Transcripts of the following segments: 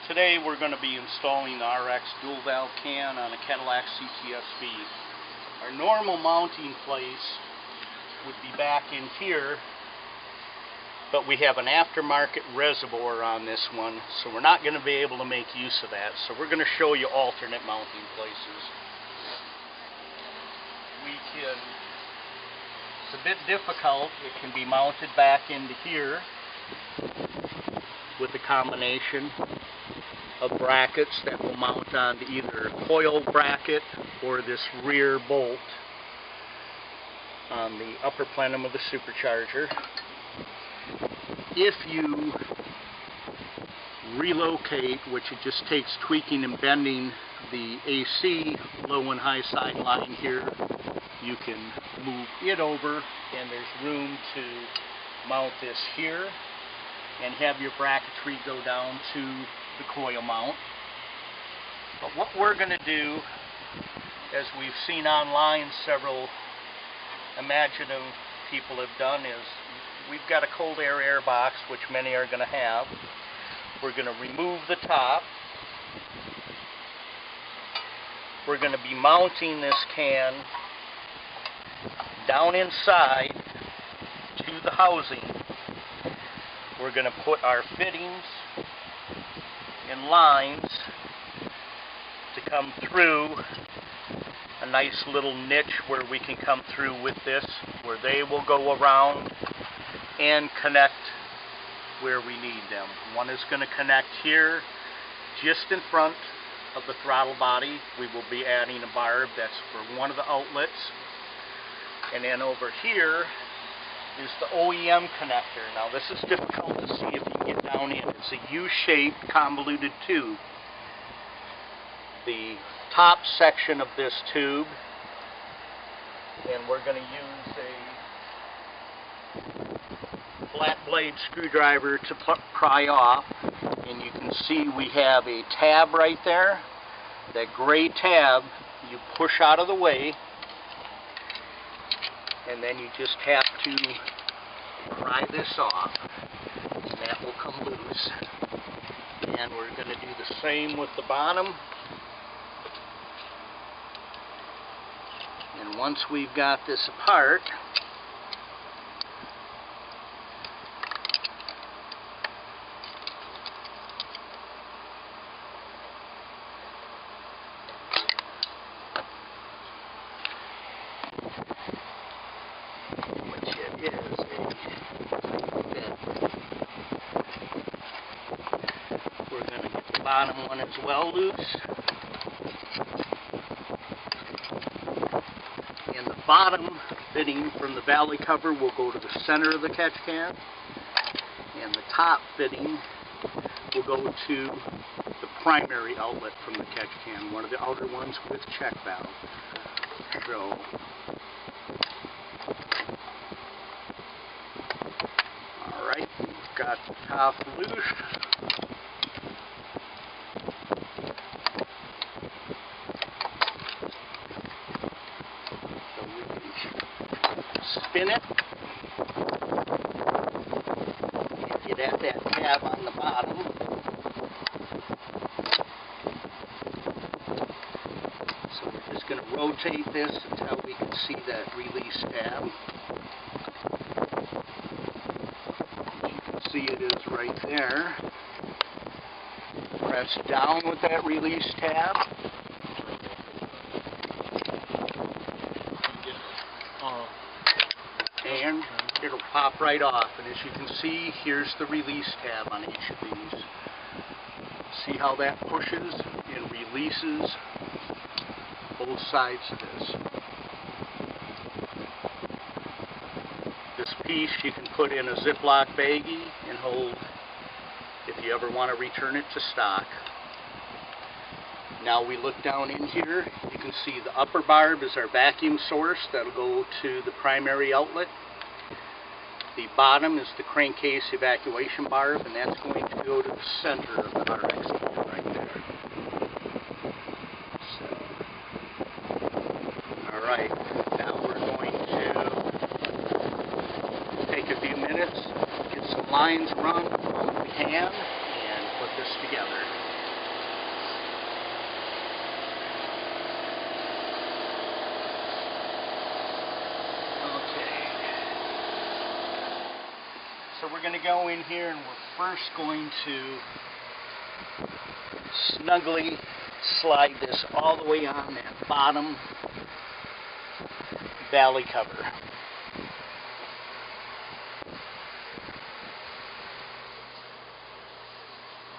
Today we're going to be installing the RX dual valve can on a Cadillac CTS V. Our normal mounting place would be back in here, but we have an aftermarket reservoir on this one, so we're not going to be able to make use of that. So we're going to show you alternate mounting places. It's a bit difficult. It can be mounted back into here with a combination of brackets that will mount onto either a coil bracket or this rear bolt on the upper plenum of the supercharger. If you relocate, which it just takes tweaking and bending the AC low and high side line here, you can move it over, and there's room to mount this here and have your bracketry go down to the coil mount. But what we're going to do, as we've seen online several imaginative people have done, is we've got a cold air box, which many are going to have. We're going to remove the top. We're going to be mounting this can down inside to the housing. We're going to put our fittings and lines to come through a nice little niche where we can come through with this, where they will go around and connect where we need them. One is going to connect here just in front of the throttle body. We will be adding a barb that's for one of the outlets. And then over here is the OEM connector. Now this is difficult to see if you get down in. It's a U-shaped convoluted tube. The top section of this tube, and we're going to use a flat blade screwdriver to pry off, and you can see we have a tab right there. That gray tab you push out of the way, and then you just have to pry this off, and that will come loose. And we're going to do the same with the bottom. And once we've got this apart, bottom one as well loose, and the bottom fitting from the valley cover will go to the center of the catch can, and the top fitting will go to the primary outlet from the catch can, one of the outer ones with check valve. So alright, we've got the top loose. Spin it, and get at that tab on the bottom. So we're just going to rotate this until we can see that release tab. You can see it is right there. Press down with that release tab. And it'll pop right off, and as you can see, here's the release tab on each of these. See how that pushes and releases both sides of this. This piece you can put in a Ziploc baggie and hold if you ever want to return it to stock. Now we look down in here, you can see the upper barb is our vacuum source. That'll go to the primary outlet. The bottom is the crankcase evacuation barb, and that's going to go to the center of the RX can right there. So, alright, now we're going to take a few minutes, get some lines run on the can, and put this together. So we're going to go in here and we're first going to snugly slide this all the way on that bottom valley cover.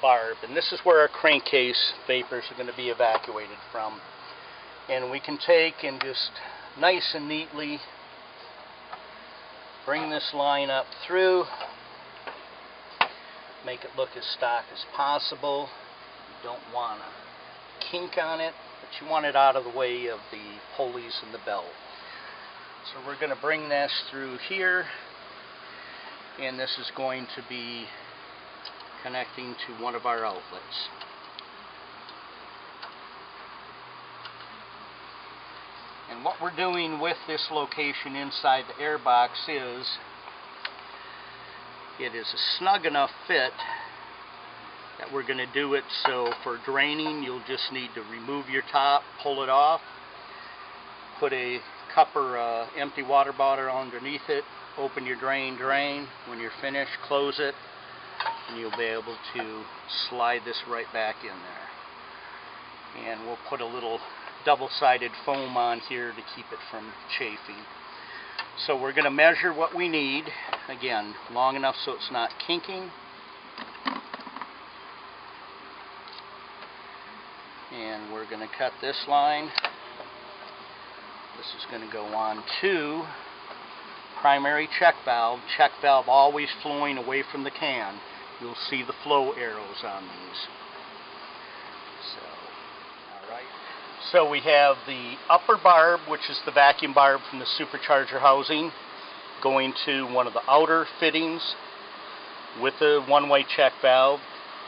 Barb, and this is where our crankcase vapors are going to be evacuated from. And we can take and just nice and neatly bring this line up through, make it look as stock as possible. You don't want a kink on it, but you want it out of the way of the pulleys and the belt. So we're going to bring this through here, and this is going to be connecting to one of our outlets. And what we're doing with this location inside the airbox is it is a snug enough fit that we're going to do it so for draining you'll just need to remove your top, pull it off, put a cup or empty water bottle underneath it, open your drain. When you're finished, close it, and you'll be able to slide this right back in there. And we'll put a little double-sided foam on here to keep it from chafing. So we're going to measure what we need, again, long enough so it's not kinking. And we're going to cut this line. This is going to go on to primary check valve always flowing away from the can. You'll see the flow arrows on these. So, alright. So we have the upper barb, which is the vacuum barb from the supercharger housing, going to one of the outer fittings with the one-way check valve.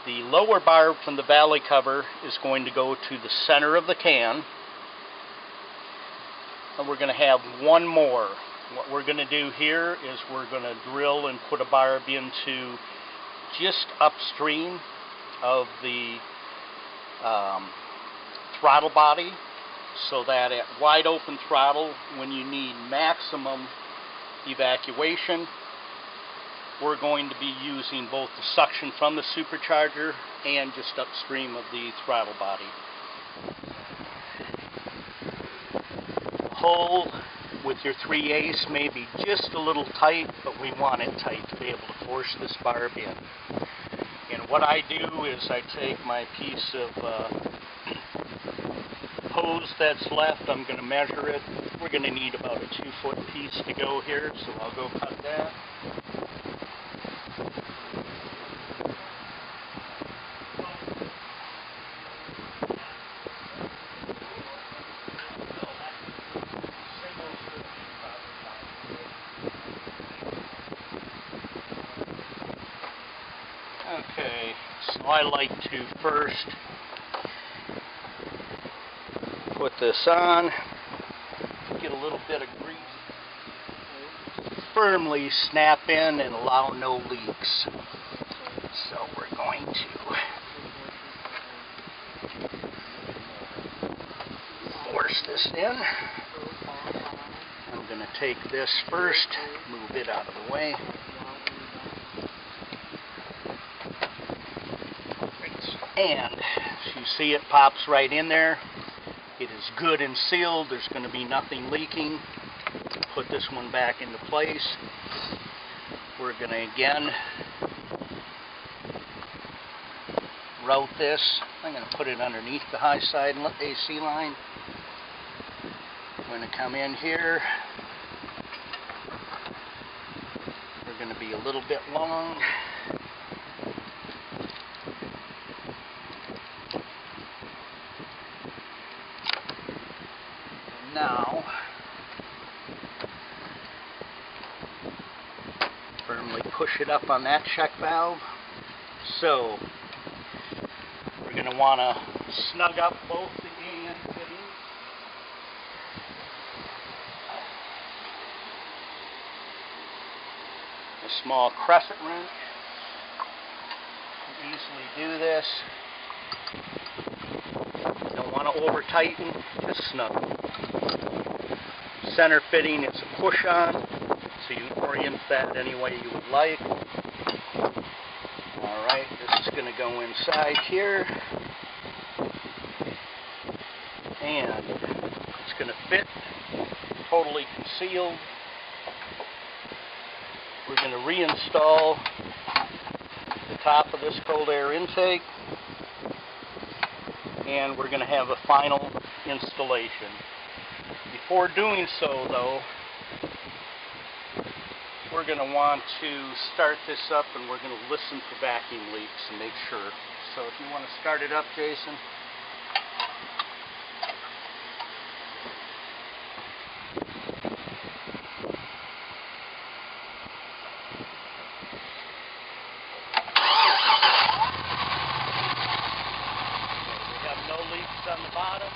The lower barb from the valley cover is going to go to the center of the can. And we're going to have one more. What we're going to do here is we're going to drill and put a barb into just upstream of the throttle body, so that at wide open throttle, when you need maximum evacuation, we're going to be using both the suction from the supercharger and just upstream of the throttle body. The hole with your 3/8 may be just a little tight, but we want it tight to be able to force this barb in. And what I do is I take my piece of hose that's left, I'm going to measure it. We're going to need about a 2-foot piece to go here, so I'll go cut that. Okay, so I like to first put this on, get a little bit of grease, firmly snap in and allow no leaks. So we're going to force this in. I'm going to take this first, move it out of the way. And as you see, it pops right in there. It is good and sealed. There's going to be nothing leaking. Put this one back into place. We're going to again route this. I'm going to put it underneath the high side AC line. I'm going to come in here. We're going to be a little bit long. Now, firmly push it up on that check valve. So, we're going to want to snug up both the A and fittings. A small crescent wrench. You can easily do this. Don't want to over tighten, just snug. Center fitting, it's a push on, so you can orient that any way you would like. Alright, this is going to go inside here, and it's going to fit, totally concealed. We're going to reinstall the top of this cold air intake, and we're going to have a final installation. Before doing so, though, we're going to want to start this up, and we're going to listen for vacuum leaks and make sure. So if you want to start it up, Jason. We have no leaks on the bottom.